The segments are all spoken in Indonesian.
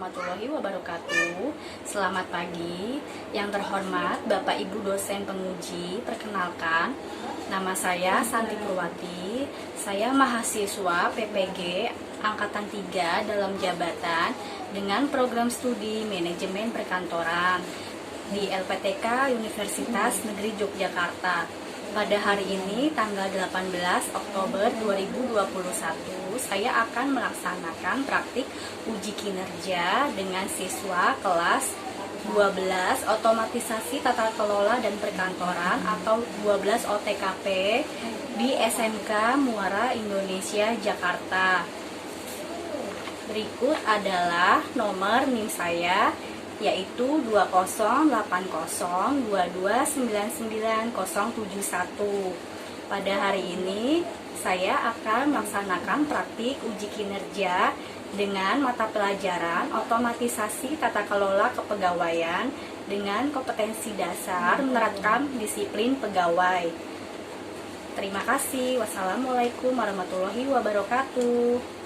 warahmatullahi wabarakatuh. Selamat pagi. Yang terhormat Bapak Ibu dosen penguji, perkenalkan nama saya Santi Purwati. Saya mahasiswa PPG angkatan 3 dalam jabatan dengan program studi manajemen perkantoran di LPTK Universitas Negeri Yogyakarta. Pada hari ini tanggal 18 Oktober 2021 saya akan melaksanakan praktik uji kinerja dengan siswa kelas 12 otomatisasi tata kelola dan perkantoran atau 12 OTKP di SMK Muara Indonesia Jakarta. Berikut adalah nomor NIM saya, yaitu 208022999071. Pada hari ini saya akan melaksanakan praktik uji kinerja dengan mata pelajaran otomatisasi tata kelola kepegawaian dengan kompetensi dasar menerapkan disiplin pegawai. Terima kasih. Wassalamualaikum warahmatullahi wabarakatuh.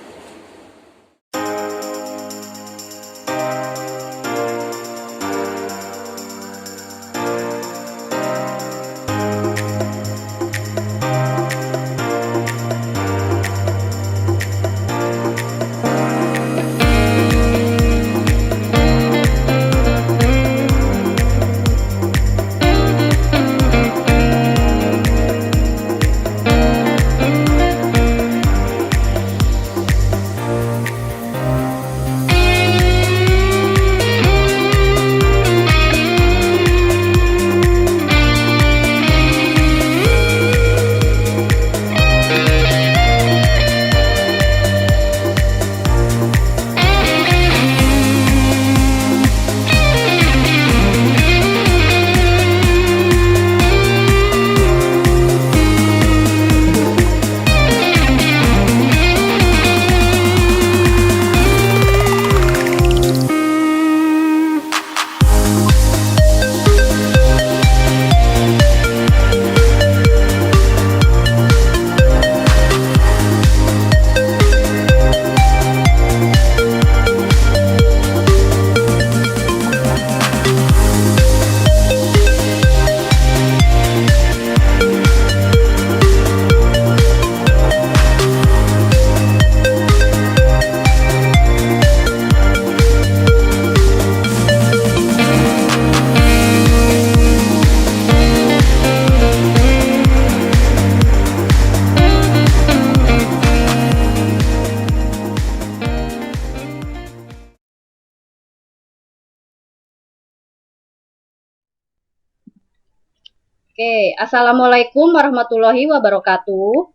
Oke, Assalamualaikum warahmatullahi wabarakatuh.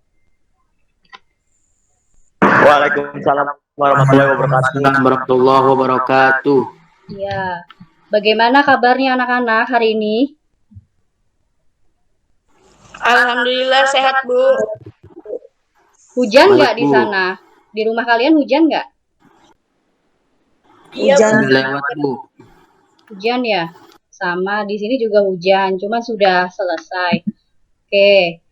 Waalaikumsalam warahmatullahi wabarakatuh. Ya, bagaimana kabarnya anak-anak hari ini? Alhamdulillah sehat, Bu. Hujan nggak di sana? Di rumah kalian hujan nggak? Hujan lewat, Bu. Hujan ya? Sama, di sini juga hujan, cuman sudah selesai. Oke,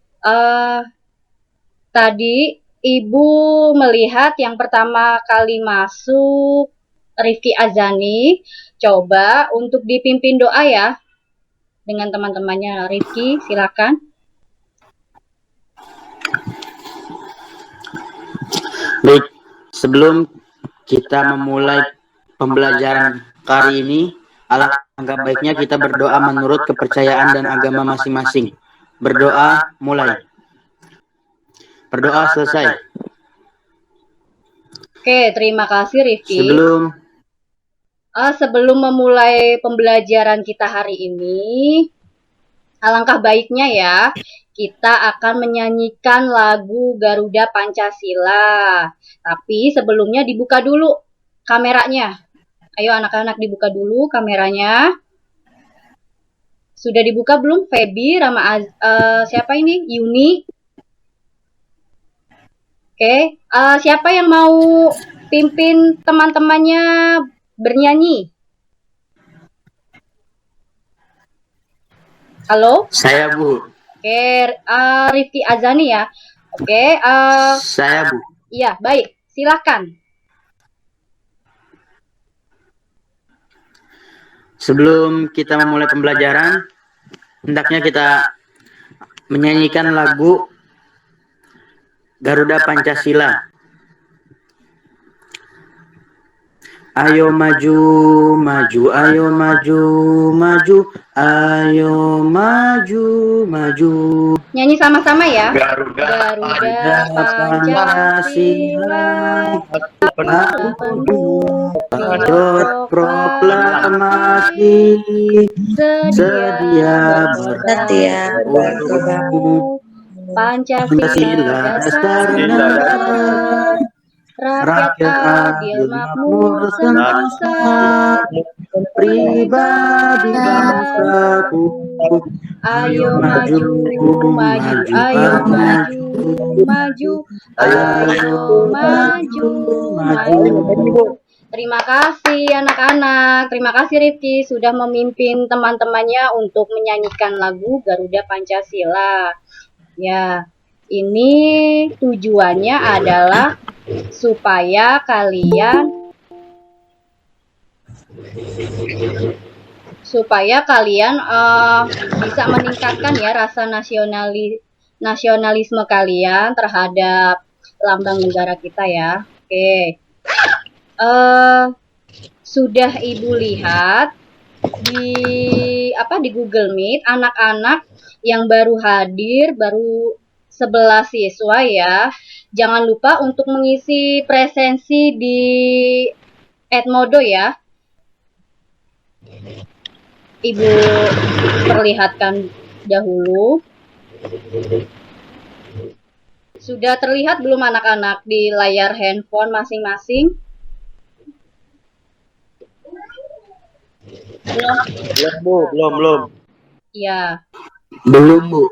tadi Ibu melihat yang pertama kali masuk Rifki Azani. Coba untuk dipimpin doa ya dengan teman-temannya. Rifki, silakan. Baik, sebelum kita memulai pembelajaran kali ini, alangkah baiknya kita berdoa menurut kepercayaan dan agama masing-masing. Berdoa mulai. Berdoa selesai. Oke, terima kasih Rifki. Sebelum memulai pembelajaran kita hari ini, alangkah baiknya ya, kita akan menyanyikan lagu Garuda Pancasila. Tapi sebelumnya dibuka dulu kameranya. Ayo anak-anak dibuka dulu kameranya. Sudah dibuka belum? Feby, Rama, siapa ini? Yuni. Oke, siapa yang mau pimpin teman-temannya bernyanyi? Halo? Saya, Bu. Oke, Rifki Azani ya. Oke, saya, Bu. Iya, baik. Silakan. Sebelum kita memulai pembelajaran, hendaknya kita menyanyikan lagu Garuda Pancasila. Ayo maju, maju, ayo maju, maju, ayo maju, maju. Nyanyi sama-sama ya. Garuda Garuda Pancasila, patriot proklamasi, sedia bergabung. Pancasila dasar negara, rakyat adil makmur sentosa, pribadi bangsaku. Ayo maju, maju, ayo maju, maju, ayo maju, maju. Terima kasih anak-anak, terima kasih Rifki sudah memimpin teman-temannya untuk menyanyikan lagu Garuda Pancasila. Ya, ini tujuannya adalah supaya kalian bisa meningkatkan ya rasa nasionalisme kalian terhadap lambang negara kita ya. Oke. Sudah Ibu lihat di Google Meet anak-anak yang baru hadir, baru 11 siswa ya. Jangan lupa untuk mengisi presensi di Edmodo ya. Ibu perlihatkan dahulu. Sudah terlihat belum anak-anak di layar handphone masing-masing? Belum. Ya. Belum, Bu.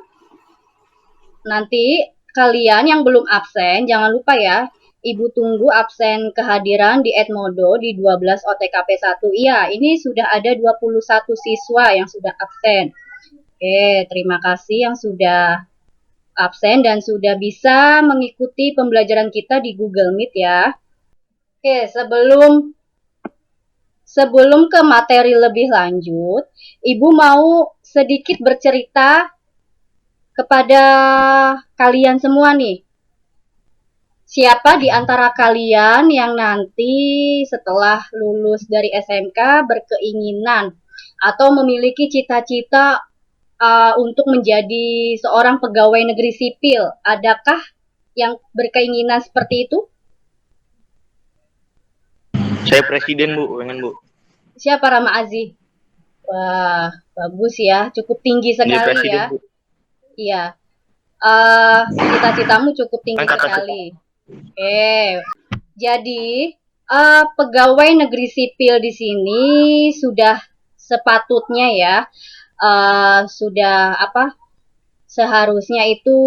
Nanti kalian yang belum absen, jangan lupa ya, Ibu tunggu absen kehadiran di Edmodo di 12 OTKP 1. Iya, ini sudah ada 21 siswa yang sudah absen. Oke, terima kasih yang sudah absen dan sudah bisa mengikuti pembelajaran kita di Google Meet ya. Oke, sebelum ke materi lebih lanjut, Ibu mau sedikit bercerita kepada kalian semua nih. Siapa di antara kalian yang nanti setelah lulus dari SMK berkeinginan atau memiliki cita-cita untuk menjadi seorang pegawai negeri sipil? Adakah yang berkeinginan seperti itu? Saya presiden, Bu, pengen, Bu. Siapa Rama Aziz? Wah, bagus ya, cukup tinggi sekali presiden, ya. Bu. Iya. Cita-citamu cukup tinggi sekali. Oke. Jadi, pegawai negeri sipil di sini sudah sepatutnya ya, seharusnya itu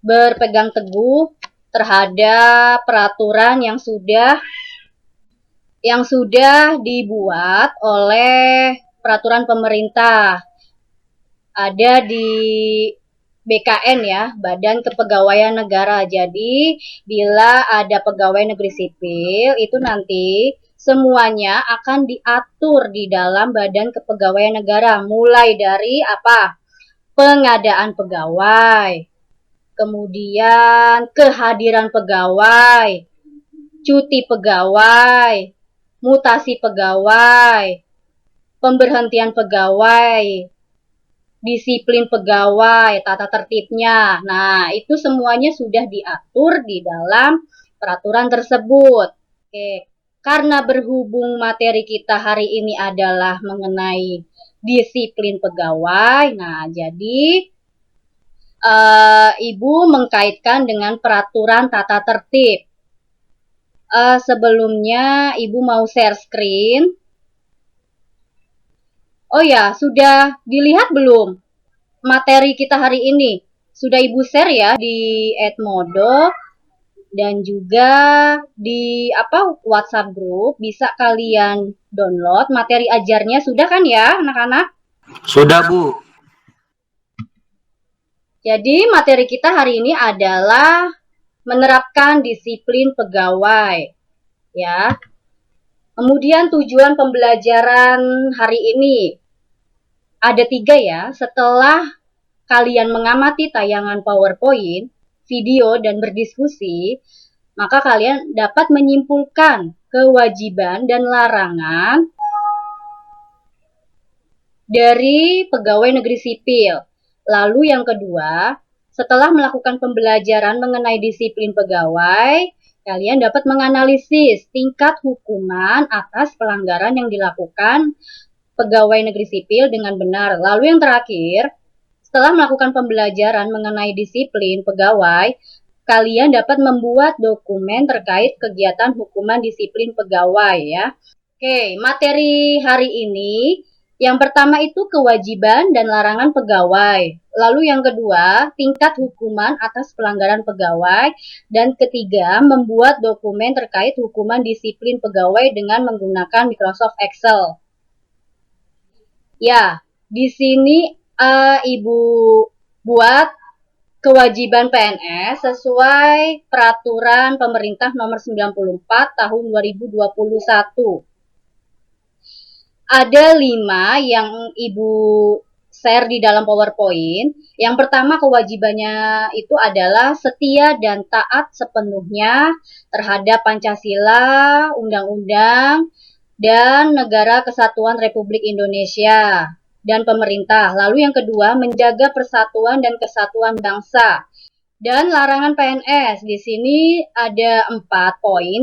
berpegang teguh terhadap peraturan yang sudah dibuat oleh peraturan pemerintah. Ada di BKN ya, Badan Kepegawaian Negara. Jadi, bila ada pegawai negeri sipil, itu nanti semuanya akan diatur di dalam Badan Kepegawaian Negara. Mulai dari pengadaan pegawai, kemudian kehadiran pegawai, cuti pegawai, mutasi pegawai, pemberhentian pegawai, disiplin pegawai, tata tertibnya. Nah, itu semuanya sudah diatur di dalam peraturan tersebut. Oke, karena berhubung materi kita hari ini adalah mengenai disiplin pegawai, nah jadi Ibu mengkaitkan dengan peraturan tata tertib. Sebelumnya Ibu mau share screen. Oh ya, sudah dilihat belum materi kita hari ini? Sudah Ibu share ya di Edmodo dan juga di WhatsApp group. Bisa kalian download materi ajarnya, sudah kan ya anak-anak? Sudah, Bu. Jadi materi kita hari ini adalah menerapkan disiplin pegawai. Ya. Kemudian tujuan pembelajaran hari ini ada 3 ya. Setelah kalian mengamati tayangan PowerPoint, video, dan berdiskusi, maka kalian dapat menyimpulkan kewajiban dan larangan dari pegawai negeri sipil. Lalu yang kedua, setelah melakukan pembelajaran mengenai disiplin pegawai, kalian dapat menganalisis tingkat hukuman atas pelanggaran yang dilakukan pegawai negeri sipil dengan benar. Lalu yang terakhir, setelah melakukan pembelajaran mengenai disiplin pegawai, kalian dapat membuat dokumen terkait kegiatan hukuman disiplin pegawai ya. Oke, materi hari ini yang pertama itu kewajiban dan larangan pegawai. Lalu yang kedua, tingkat hukuman atas pelanggaran pegawai. Dan ketiga, membuat dokumen terkait hukuman disiplin pegawai dengan menggunakan Microsoft Excel. Ya, di sini Ibu buat kewajiban PNS sesuai peraturan pemerintah nomor 94 tahun 2021. Ada 5 yang Ibu share di dalam PowerPoint. Yang pertama kewajibannya itu adalah setia dan taat sepenuhnya terhadap Pancasila, Undang-Undang, dan Negara Kesatuan Republik Indonesia dan pemerintah. Lalu yang kedua, menjaga persatuan dan kesatuan bangsa. Dan larangan PNS, di sini ada 4 poin.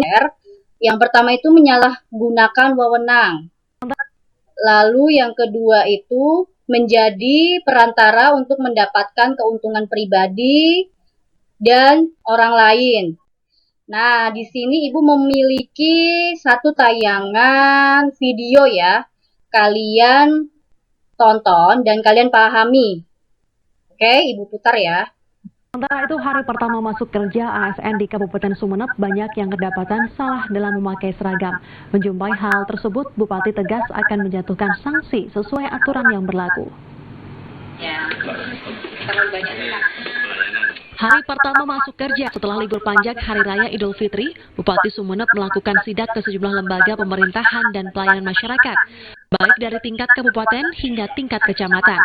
Yang pertama itu menyalahgunakan wewenang. Lalu yang kedua itu menjadi perantara untuk mendapatkan keuntungan pribadi dan orang lain. Nah, di sini Ibu memiliki satu tayangan video ya. Kalian tonton dan kalian pahami. Oke, Ibu putar ya. Sementara itu, hari pertama masuk kerja ASN di Kabupaten Sumeneb banyak yang kedapatan salah dalam memakai seragam. Menjumpai hal tersebut, Bupati tegas akan menjatuhkan sanksi sesuai aturan yang berlaku. Ya, terlalu banyak. Hari pertama masuk kerja setelah libur panjang Hari Raya Idul Fitri, Bupati Sumeneb melakukan sidak ke sejumlah lembaga pemerintahan dan pelayanan masyarakat, baik dari tingkat kabupaten hingga tingkat kecamatan.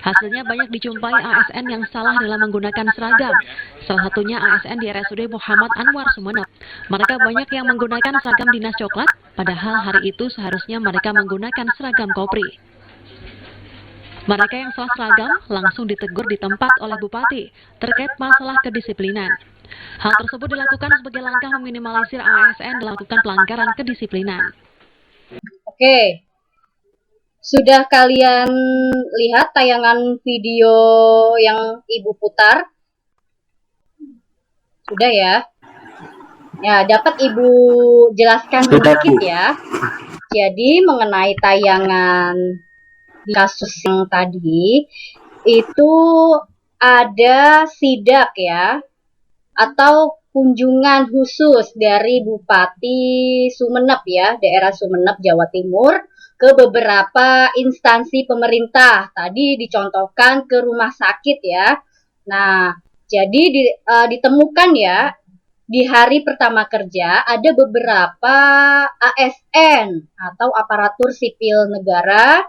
Hasilnya banyak dijumpai ASN yang salah dalam menggunakan seragam. Salah satunya ASN di RSUD Muhammad Anwar Sumeneb. Mereka banyak yang menggunakan seragam dinas coklat, padahal hari itu seharusnya mereka menggunakan seragam kopri. Mereka yang salah seragam langsung ditegur di tempat oleh Bupati terkait masalah kedisiplinan. Hal tersebut dilakukan sebagai langkah meminimalisir ASN melakukan pelanggaran kedisiplinan. Oke, sudah kalian lihat tayangan video yang Ibu putar? Sudah ya? Ya, dapat Ibu jelaskan sedikit ya. Jadi mengenai tayangan kasus yang tadi itu ada sidak ya atau kunjungan khusus dari Bupati Sumeneb ya, daerah Sumeneb Jawa Timur ke beberapa instansi pemerintah. Tadi dicontohkan ke rumah sakit ya. Nah, jadi ditemukan ya di hari pertama kerja ada beberapa ASN atau aparatur sipil negara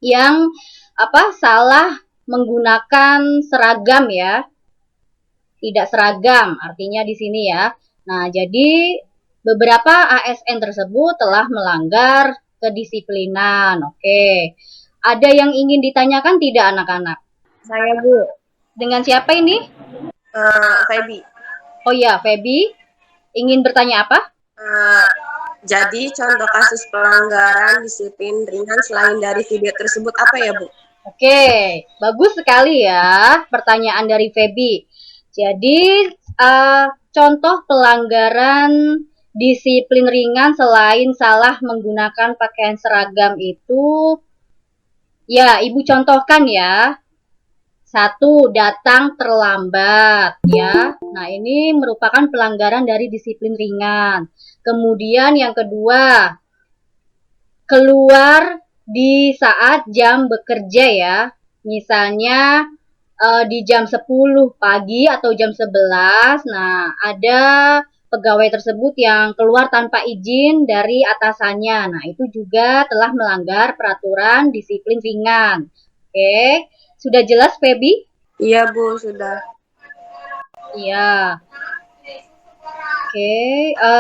yang salah menggunakan seragam ya, tidak seragam artinya di sini ya. Nah, jadi beberapa ASN tersebut telah melanggar kedisiplinan. Oke, ada yang ingin ditanyakan tidak anak-anak? Saya Bu. Dengan siapa ini? Feby. Oh ya, Feby. Ingin bertanya apa? Jadi contoh kasus pelanggaran disiplin ringan selain dari video tersebut apa ya Bu? Oke, bagus sekali ya pertanyaan dari Feby. Jadi contoh pelanggaran disiplin ringan selain salah menggunakan pakaian seragam itu, ya Ibu contohkan ya. 1, datang terlambat ya. Nah, ini merupakan pelanggaran dari disiplin ringan. Kemudian yang kedua, keluar di saat jam bekerja ya. Misalnya di jam 10 pagi atau jam 11. Nah, ada pegawai tersebut yang keluar tanpa izin dari atasannya. Nah, itu juga telah melanggar peraturan disiplin ringan. Oke, sudah jelas, Feby? Iya, Bu, sudah. Iya. Oke,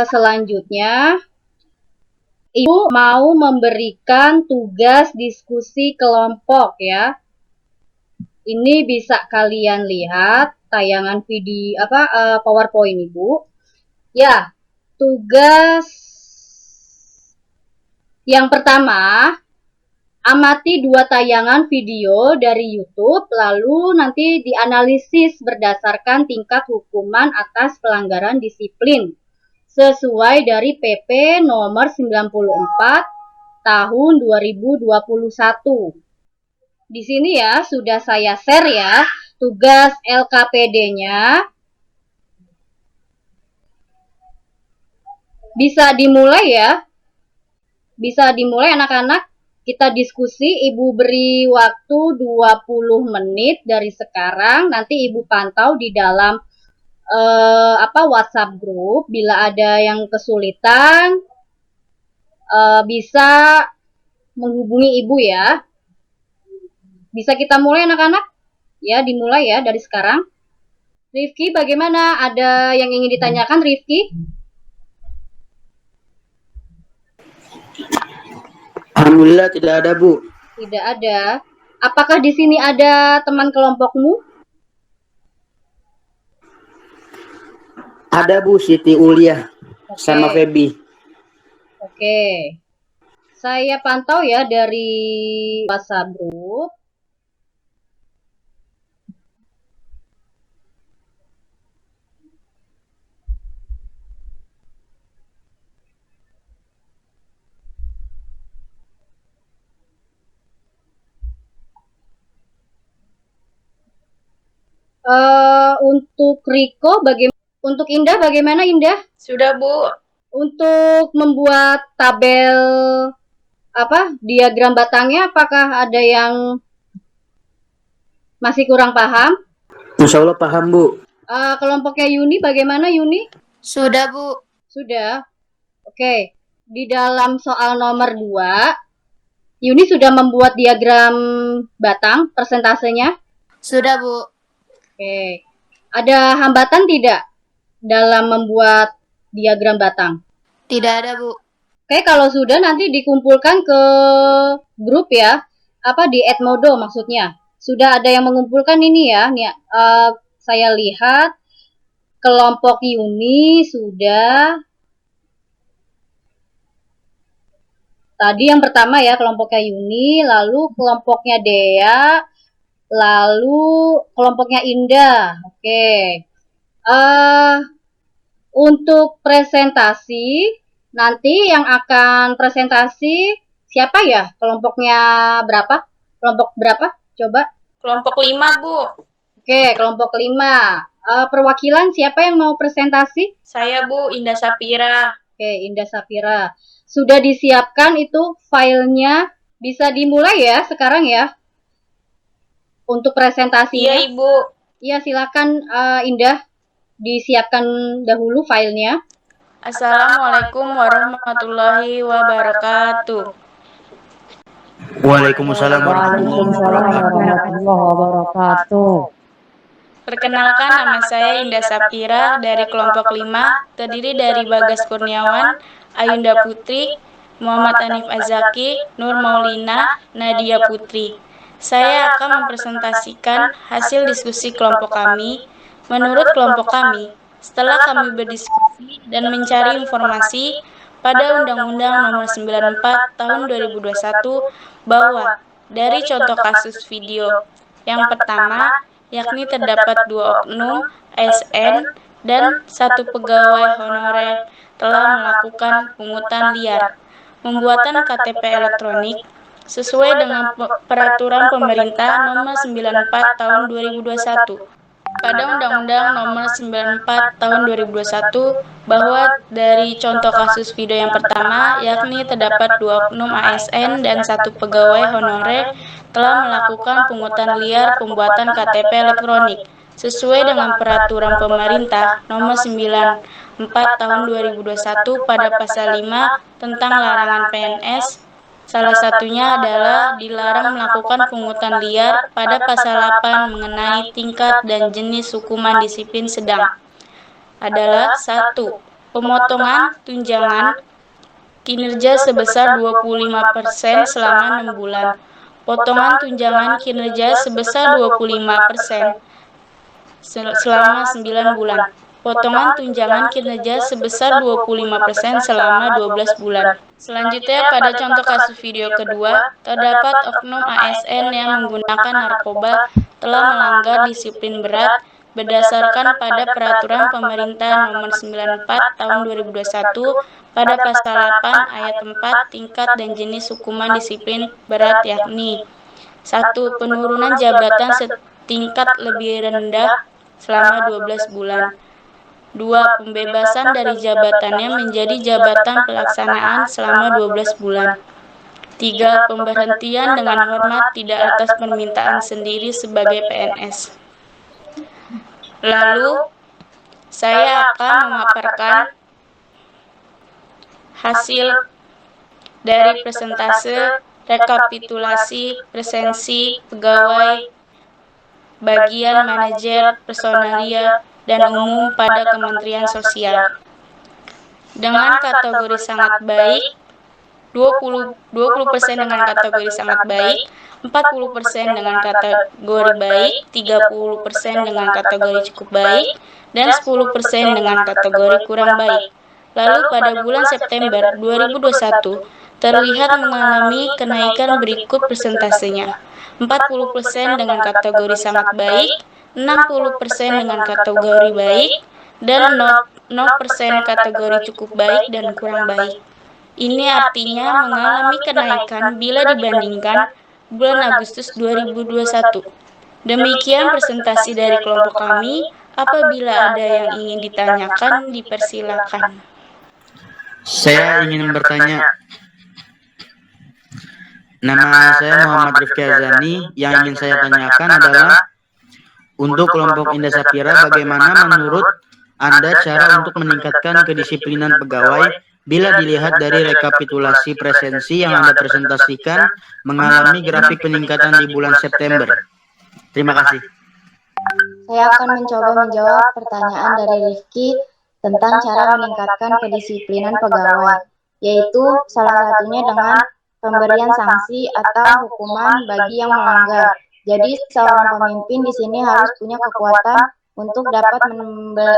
selanjutnya Ibu mau memberikan tugas diskusi kelompok ya. Ini bisa kalian lihat tayangan video PowerPoint Ibu. Ya, tugas yang pertama, amati 2 tayangan video dari YouTube, lalu nanti dianalisis berdasarkan tingkat hukuman atas pelanggaran disiplin sesuai dari PP nomor 94 tahun 2021. Di sini ya sudah saya share ya tugas LKPD-nya. Bisa dimulai ya. Bisa dimulai anak-anak. Kita diskusi, Ibu beri waktu 20 menit dari sekarang. Nanti Ibu pantau di dalam WhatsApp group. Bila ada yang kesulitan, bisa menghubungi Ibu ya. Bisa kita mulai anak-anak? Ya, dimulai ya dari sekarang. Rifki, bagaimana? Ada yang ingin ditanyakan, Rifki? Alhamdulillah tidak ada, Bu. Tidak ada. Apakah di sini ada teman kelompokmu? Ada, Bu, Siti Ulia sama Oke. Feby. Oke. Saya pantau ya dari WhatsApp group. Untuk Riko untuk Indah bagaimana Indah? Sudah, Bu. Untuk membuat tabel diagram batangnya apakah ada yang masih kurang paham? Insya Allah paham, Bu. Kelompoknya Yuni bagaimana Yuni? Sudah, Bu. Sudah. Oke. Di dalam soal nomor 2, Yuni sudah membuat diagram batang persentasenya? Sudah, Bu. Oke. Ada hambatan tidak dalam membuat diagram batang? Tidak ada, Bu. Oke, kalau sudah nanti dikumpulkan ke grup ya. Di Edmodo maksudnya. Sudah ada yang mengumpulkan ini ya. Nih, saya lihat kelompok Yuni sudah. Tadi yang pertama ya kelompoknya Yuni, lalu kelompoknya Dea, lalu kelompoknya Indah. Oke. Untuk presentasi, nanti yang akan presentasi siapa ya? Kelompoknya berapa? Kelompok berapa? Coba. Kelompok 5, Bu. Oke, kelompok 5. Perwakilan siapa yang mau presentasi? Saya, Bu, Indah Sapira. Oke, Indah Sapira. Sudah disiapkan itu filenya. Bisa dimulai ya sekarang ya? Untuk presentasinya. Iya, Ibu. Iya, silakan Indah. Disiapkan dahulu filenya. Assalamualaikum warahmatullahi wabarakatuh. Waalaikumsalam warahmatullahi wabarakatuh. Perkenalkan, nama saya Indah Sapira dari kelompok 5, terdiri dari Bagas Kurniawan, Ayunda Putri, Muhammad Hanif Azaki, Nur Maulina, Nadia Putri. Saya akan mempresentasikan hasil diskusi kelompok kami. Menurut kelompok kami, setelah kami berdiskusi dan mencari informasi pada Undang-Undang Nomor 94 Tahun 2021 bahwa dari contoh kasus video yang pertama, yakni terdapat 2 oknum ASN dan 1 pegawai honorer telah melakukan pungutan liar, pembuatan KTP elektronik sesuai dengan peraturan pemerintah Nomor 94 Tahun 2021. Pada Undang-Undang Nomor 94 Tahun 2021 bahwa dari contoh kasus video yang pertama, yakni terdapat 2 oknum ASN dan 1 pegawai honorer telah melakukan pungutan liar pembuatan KTP elektronik sesuai dengan peraturan pemerintah Nomor 9 4 tahun 2021 pada pasal 5 tentang larangan PNS. Salah satunya adalah dilarang melakukan pungutan liar pada pasal 8 mengenai tingkat dan jenis hukuman disiplin sedang. Adalah 1. Pemotongan tunjangan kinerja sebesar 25% selama 6 bulan. Potongan tunjangan kinerja sebesar 25% selama 9 bulan. Potongan tunjangan kinerja sebesar 25% selama 12 bulan. Selanjutnya, pada contoh kasus video kedua, terdapat oknum ASN yang menggunakan narkoba telah melanggar disiplin berat berdasarkan pada Peraturan Pemerintah Nomor 94 Tahun 2021 pada Pasal 8 Ayat 4 tingkat dan jenis hukuman disiplin berat yakni 1. Penurunan jabatan setingkat lebih rendah selama 12 bulan. 2. Pembebasan dari jabatannya menjadi jabatan pelaksanaan selama 12 bulan. 3. Pemberhentian dengan hormat tidak atas permintaan sendiri sebagai PNS. Lalu, saya akan memaparkan hasil dari persentase rekapitulasi presensi pegawai bagian manajer personalia dan umum pada Kementerian Sosial. Dengan kategori sangat baik, 20% dengan kategori sangat baik, 40% dengan kategori baik, 30% dengan kategori cukup baik, dan 10% dengan kategori kurang baik. Lalu pada bulan September 2021, terlihat mengalami kenaikan berikut persentasenya. 40% dengan kategori sangat baik, 60% dengan kategori baik, dan 0% kategori cukup baik dan kurang baik. Ini artinya mengalami kenaikan bila dibandingkan bulan Agustus 2021. Demikian presentasi dari kelompok kami. Apabila ada yang ingin ditanyakan, dipersilakan. Saya ingin bertanya. Nama saya Muhammad Rifki Azani. Yang ingin saya tanyakan adalah untuk kelompok Indah Sapira, bagaimana menurut Anda cara untuk meningkatkan kedisiplinan pegawai bila dilihat dari rekapitulasi presensi yang Anda presentasikan mengalami grafik peningkatan di bulan September? Terima kasih. Saya akan mencoba menjawab pertanyaan dari Rifki tentang cara meningkatkan kedisiplinan pegawai, yaitu salah satunya dengan pemberian sanksi atau hukuman bagi yang melanggar. Jadi seorang pemimpin di sini harus punya kekuatan untuk dapat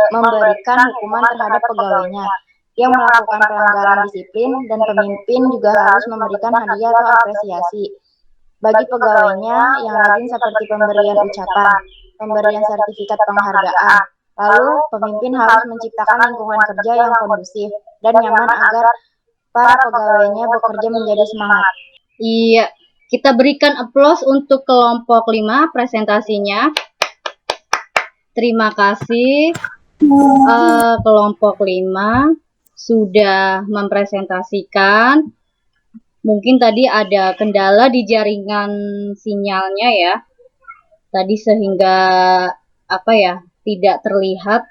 memberikan hukuman terhadap pegawainya yang melakukan pelanggaran disiplin, dan pemimpin juga harus memberikan hadiah atau apresiasi bagi pegawainya yang rajin seperti pemberian ucapan, pemberian sertifikat penghargaan. Lalu pemimpin harus menciptakan lingkungan kerja yang kondusif dan nyaman agar para pegawainya bekerja menjadi semangat. Iya, kita berikan aplaus untuk kelompok 5 presentasinya. Terima kasih. Kelompok 5 sudah mempresentasikan. Mungkin tadi ada kendala di jaringan sinyalnya ya. Tadi sehingga tidak terlihat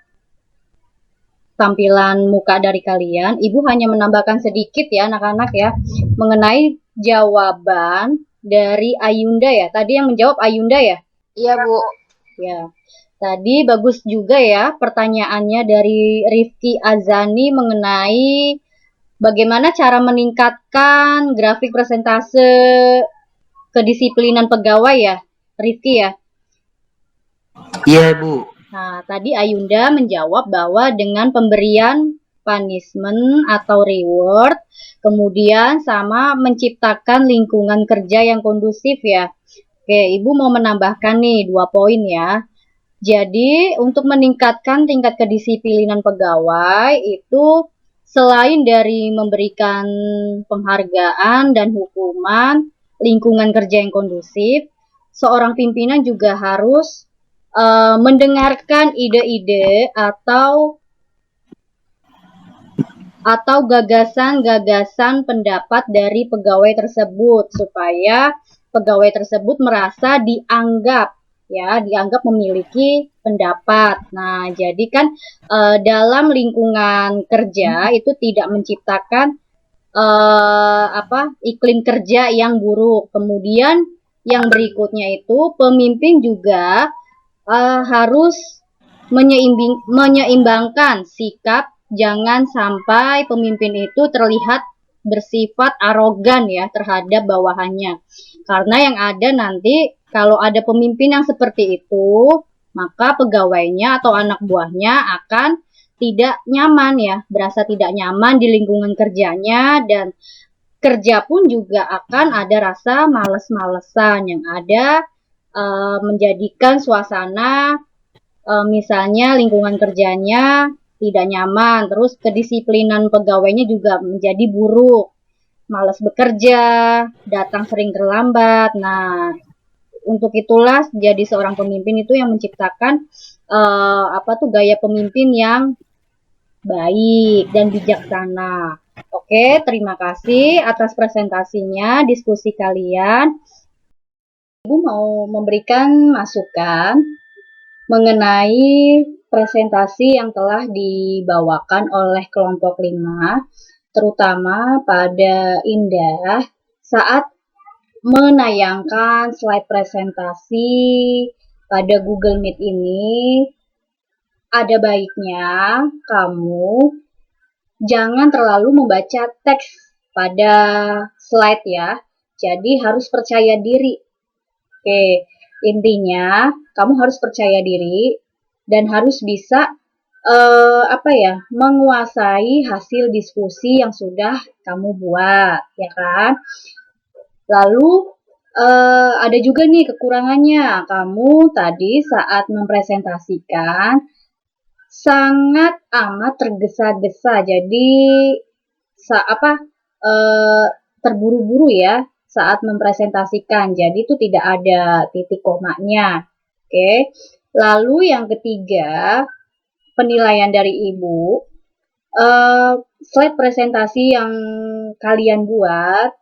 tampilan muka dari kalian. Ibu hanya menambahkan sedikit ya anak-anak ya mengenai jawaban dari Ayunda ya. Tadi yang menjawab Ayunda ya? Iya, Bu. Ya. Tadi bagus juga ya pertanyaannya dari Rifki Azani mengenai bagaimana cara meningkatkan grafik persentase kedisiplinan pegawai ya, Rifki ya? Iya, Bu. Nah, tadi Ayunda menjawab bahwa dengan pemberian punishment atau reward, kemudian sama menciptakan lingkungan kerja yang kondusif ya. Oke, Ibu mau menambahkan nih 2 poin ya. Jadi, untuk meningkatkan tingkat kedisiplinan pegawai itu selain dari memberikan penghargaan dan hukuman, lingkungan kerja yang kondusif, seorang pimpinan juga harus mendengarkan ide-ide atau gagasan-gagasan pendapat dari pegawai tersebut supaya pegawai tersebut merasa dianggap ya, dianggap memiliki pendapat. Nah, jadi kan dalam lingkungan kerja itu tidak menciptakan iklim kerja yang buruk. Kemudian yang berikutnya itu pemimpin juga harus menyeimbangkan sikap, jangan sampai pemimpin itu terlihat bersifat arogan ya terhadap bawahannya. Karena yang ada nanti kalau ada pemimpin yang seperti itu, maka pegawainya atau anak buahnya akan tidak nyaman ya, berasa tidak nyaman di lingkungan kerjanya, dan kerja pun juga akan ada rasa males-malesan yang ada menjadikan suasana misalnya lingkungan kerjanya tidak nyaman, terus kedisiplinan pegawainya juga menjadi buruk, malas bekerja, datang sering terlambat. Nah, untuk itulah jadi seorang pemimpin itu yang menciptakan gaya pemimpin yang baik dan bijaksana. Oke, terima kasih atas presentasinya, diskusi kalian. Ibu mau memberikan masukan mengenai presentasi yang telah dibawakan oleh kelompok 5, terutama pada Indah saat menayangkan slide presentasi pada Google Meet ini. Ada baiknya kamu jangan terlalu membaca teks pada slide ya. Jadi harus percaya diri. Oke, intinya kamu harus percaya diri dan harus bisa menguasai hasil diskusi yang sudah kamu buat, ya kan? Lalu ada juga nih kekurangannya. Kamu tadi saat mempresentasikan sangat amat tergesa-gesa, jadi terburu-buru ya saat mempresentasikan, jadi itu tidak ada titik komanya. Oke, lalu yang ketiga, penilaian dari Ibu, slide presentasi yang kalian buat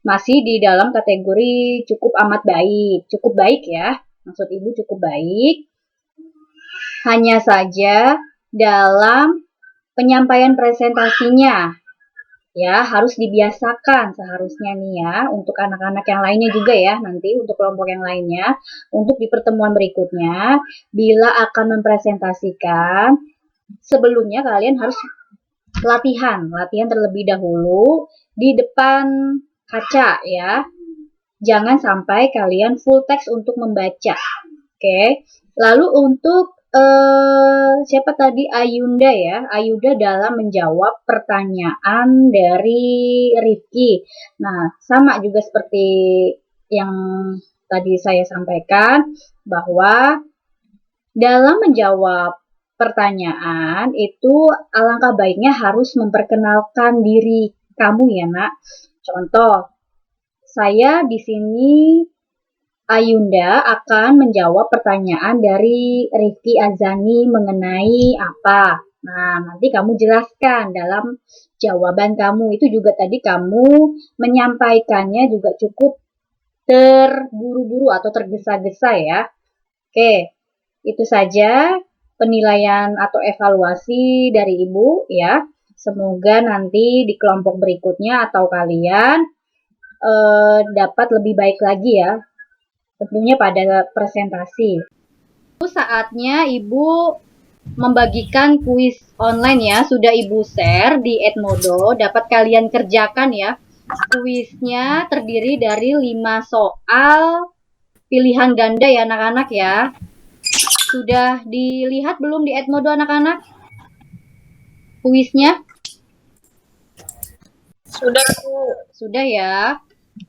masih di dalam kategori cukup amat baik, cukup baik ya, maksud Ibu cukup baik. Hanya saja dalam penyampaian presentasinya ya harus dibiasakan seharusnya nih ya untuk anak-anak yang lainnya juga ya, nanti untuk kelompok yang lainnya, untuk di pertemuan berikutnya bila akan mempresentasikan, sebelumnya kalian harus latihan terlebih dahulu di depan kaca ya, jangan sampai kalian full text untuk membaca. Oke, lalu untuk siapa tadi, Ayunda ya, Ayunda dalam menjawab pertanyaan dari Rifki. Nah, sama juga seperti yang tadi saya sampaikan, bahwa dalam menjawab pertanyaan itu alangkah baiknya harus memperkenalkan diri kamu ya nak. Contoh, saya di sini Ayunda akan menjawab pertanyaan dari Rifki Azani mengenai apa. Nah, nanti kamu jelaskan dalam jawaban kamu. Itu juga tadi kamu menyampaikannya juga cukup terburu-buru atau tergesa-gesa ya. Oke, itu saja penilaian atau evaluasi dari Ibu ya. Semoga nanti di kelompok berikutnya atau kalian dapat lebih baik lagi ya, tentunya pada presentasi. Saatnya Ibu membagikan kuis online ya, sudah Ibu share di Edmodo, dapat kalian kerjakan ya. Kuisnya terdiri dari 5 soal pilihan ganda ya anak-anak ya. Sudah dilihat belum di Edmodo anak-anak? Kuisnya? Sudah, Bu. Sudah ya.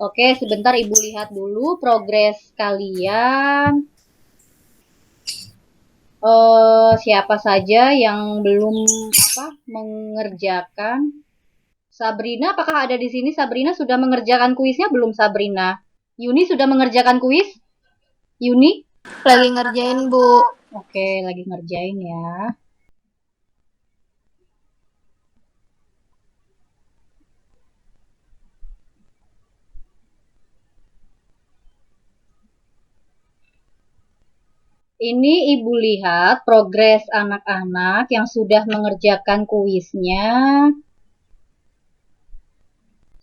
Oke, sebentar Ibu lihat dulu progres kalian. Siapa saja yang belum mengerjakan? Sabrina, apakah ada di sini? Sabrina sudah mengerjakan kuisnya belum, Sabrina? Yuni sudah mengerjakan kuis? Yuni? Lagi ngerjain, Bu. Oke, lagi ngerjain ya. Ini Ibu lihat progres anak-anak yang sudah mengerjakan kuisnya.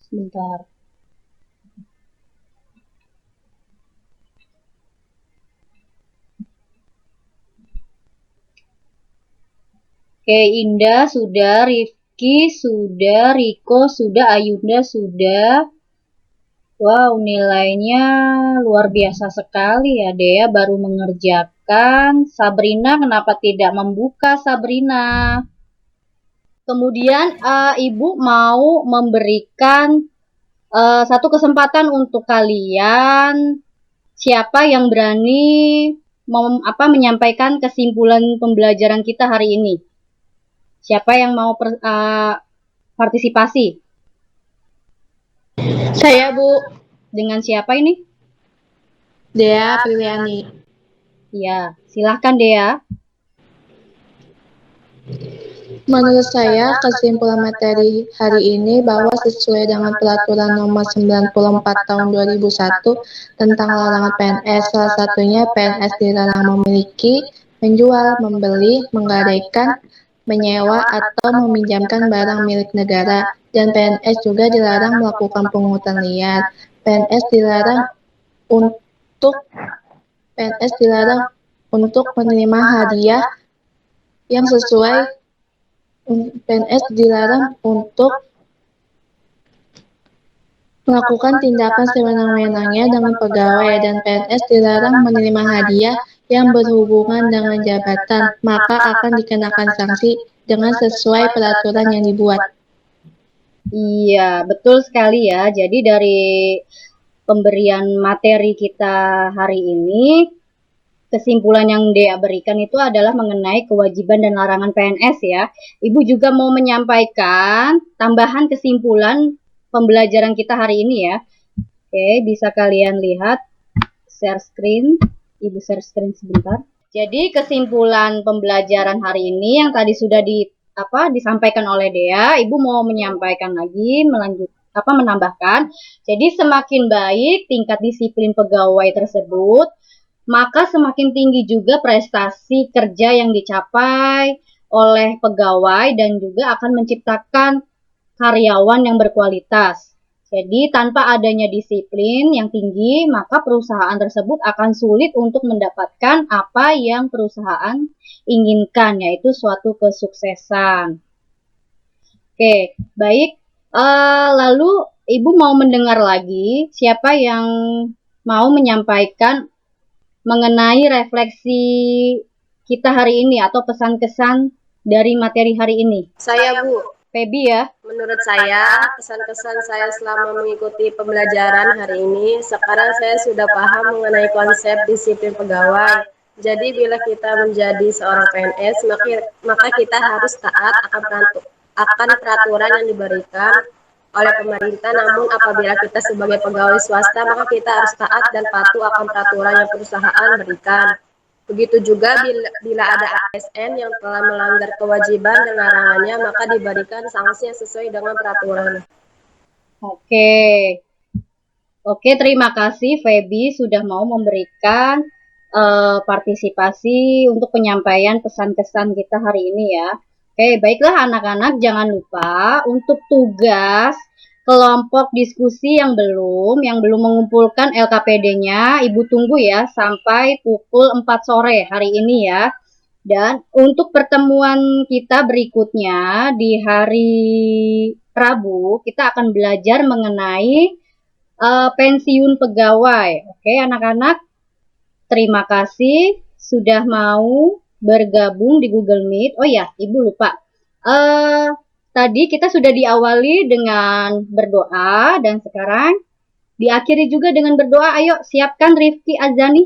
Sebentar. Oke, Indah sudah, Rifki sudah, Riko sudah, Ayunda sudah. Wow, nilainya luar biasa sekali ya. Dea baru mengerjakan. Sabrina, kenapa tidak membuka, Sabrina? Kemudian Ibu mau memberikan satu kesempatan untuk kalian. Siapa yang berani menyampaikan kesimpulan pembelajaran kita hari ini? Siapa yang mau partisipasi? Saya, Bu. Dengan siapa ini? Dea Priliani. Ya, silahkan Dea. Menurut saya, kesimpulan materi hari ini bahwa sesuai dengan Peraturan Nomor 94 Tahun 2001 tentang larangan PNS, salah satunya PNS dilarang memiliki, menjual, membeli, menggadaikan, menyewa, atau meminjamkan barang milik negara, dan PNS juga dilarang melakukan pungutan liar. PNS dilarang untuk menerima hadiah yang sesuai. PNS dilarang untuk melakukan tindakan sewenang-wenangnya dengan pegawai, dan PNS dilarang menerima hadiah yang berhubungan dengan jabatan, maka akan dikenakan sanksi dengan sesuai peraturan yang dibuat. Iya, betul sekali ya. Jadi dari pemberian materi kita hari ini, kesimpulan yang Dea berikan itu adalah mengenai kewajiban dan larangan PNS ya. Ibu juga mau menyampaikan tambahan kesimpulan pembelajaran kita hari ini ya. Oke, bisa kalian lihat share screen. Ibu share screen sebentar. Jadi kesimpulan pembelajaran hari ini yang tadi sudah disampaikan oleh Dea, Ibu mau menyampaikan lagi, menambahkan. Jadi semakin baik tingkat disiplin pegawai tersebut, maka semakin tinggi juga prestasi kerja yang dicapai oleh pegawai dan juga akan menciptakan karyawan yang berkualitas. Jadi tanpa adanya disiplin yang tinggi, maka perusahaan tersebut akan sulit untuk mendapatkan apa yang perusahaan inginkan, yaitu suatu kesuksesan. Oke, baik. Lalu Ibu mau mendengar lagi siapa yang mau menyampaikan mengenai refleksi kita hari ini atau pesan-kesan dari materi hari ini? Saya, Bu. Feby ya. Menurut saya, pesan-kesan saya selama mengikuti pembelajaran hari ini, sekarang saya sudah paham mengenai konsep disiplin pegawai. Jadi bila kita menjadi seorang PNS, maka kita harus taat akan peraturan yang diberikan oleh pemerintah. Namun apabila kita sebagai pegawai swasta, maka kita harus taat dan patuh akan peraturan yang perusahaan berikan. Begitu juga bila ada ASN yang telah melanggar kewajiban dan larangannya, maka diberikan sanksi yang sesuai dengan peraturan. Oke, terima kasih Feby sudah mau memberikan partisipasi untuk penyampaian pesan-kesan kita hari ini ya. Oke, baiklah anak-anak, jangan lupa untuk tugas kelompok diskusi yang belum mengumpulkan LKPD-nya, Ibu tunggu ya sampai pukul 4 sore hari ini ya. Dan untuk pertemuan kita berikutnya di hari Rabu, kita akan belajar mengenai pensiun pegawai. Oke, anak-anak, terima kasih sudah mau bergabung di Google Meet. Oh ya, Ibu lupa. Tadi kita sudah diawali dengan berdoa dan sekarang diakhiri juga dengan berdoa. Ayo siapkan Rifki Azani.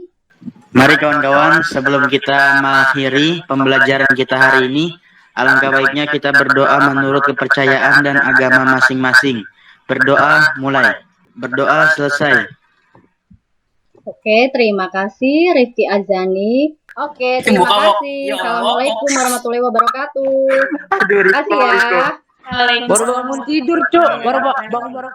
Mari kawan-kawan, sebelum kita mengakhiri pembelajaran kita hari ini, alangkah baiknya kita berdoa menurut kepercayaan dan agama masing-masing. Berdoa mulai. Berdoa selesai. Oke, terima kasih Rifki Azani. Oke, terima kasih. Assalamualaikum warahmatullahi wabarakatuh. Terima kasih ya. Baru bangun tidur, Cuk. Baru bangun.